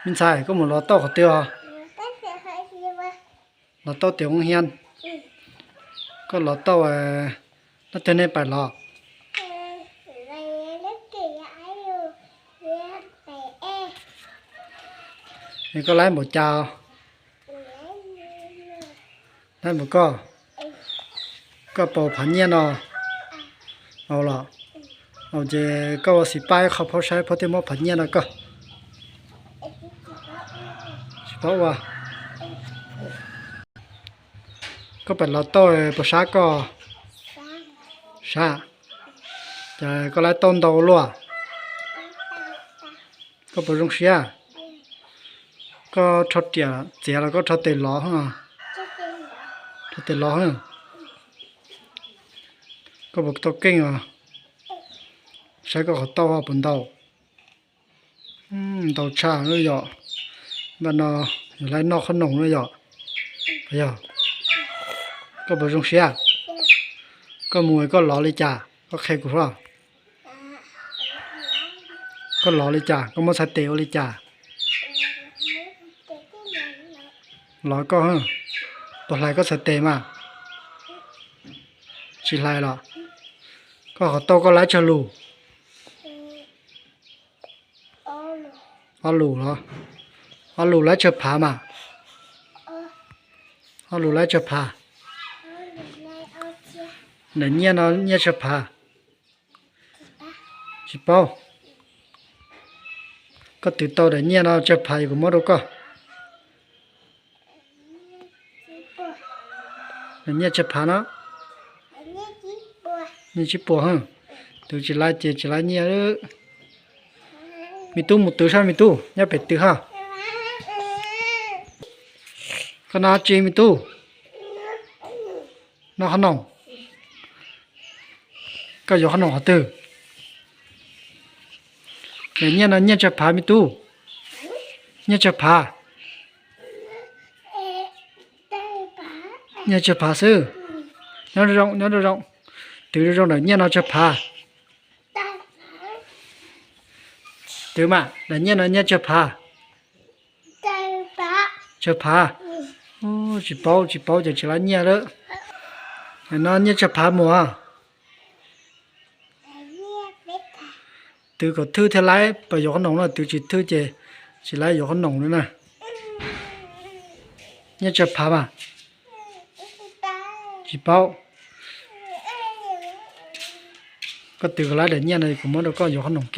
mình xài có một lọ to của tiêu à lọ to tiêu không hiền có lọ to nó tên này phải lọ thì có lấy một chào lấy một có bầu phản nhiên rồiเอาล่ะเอาเจก็สิไปเขาพอใช้พอที่มอผันเนี่ยนะก็สิเพราะว่าก็เป็นเราต้อยภาษาก็ชาจะก็ไล่ต้นดาวลัวก็เป็นรงเสียก็ทดเดียเสียแล้วก็ทดเตะล้อฮะทดเตะล้อฮะก็บอกตัวเก่งอ่ะใช้ก็เขาเต้าว่าบนเต้าเต้าชาเลยเหรอบ้านอยู่ไรนอกขนมเลยเหรอไปเหรอก็บรงเสียก็มวยก็หล่อเลยจ้าก็แค่กูว่าก็หล่อเลยจ้าก็มาใส่เต๋อเลยจ้าหล่อก็ฮะตัวไรก็ใส่เต๋อมาสิไรหรอก็เขาโตก็ไล่ฉลูอาลูเหรออาลูไล่เฉพามาอาลูไล่เฉพาเนี่ยnóเนี่ยเฉพาสิเป้าก็ติดต่อแต่เนี่ยnóเฉพาอยู่กับมดก็เนี่ยเฉพาเนาะนี่ชิปัวฮะตัวจิไลเจจิไลเนี่ยมีตู้หมดตัวใช่มีตู้เนี่ยเป็ดตัวฮะก็น่าเจมีตู้น่าขนมก็อยู่ขนมหัวตัวเนี่ยนะเนี่ยจะพามีตู้เนี่ยจะพาเนี่ยจะพาซื้อเนี่ยร้องtừ trong đó nhớ nó chụp hà từ mà là nhớ nó nhớ chụp hà ô chỉ bao giờ chỉ là nhớ đó nó nhớ chụp hà mùa từ có thư theo lái bây giờ con nồng là từ chỉ thư chỉ lái giờ con nồng nữa nè nhớ chụp hà mà chỉ baoก็ตื่นแล้วเดี๋ยวเนี่ยเลยผมว่าเราก็อยู่ขนมแก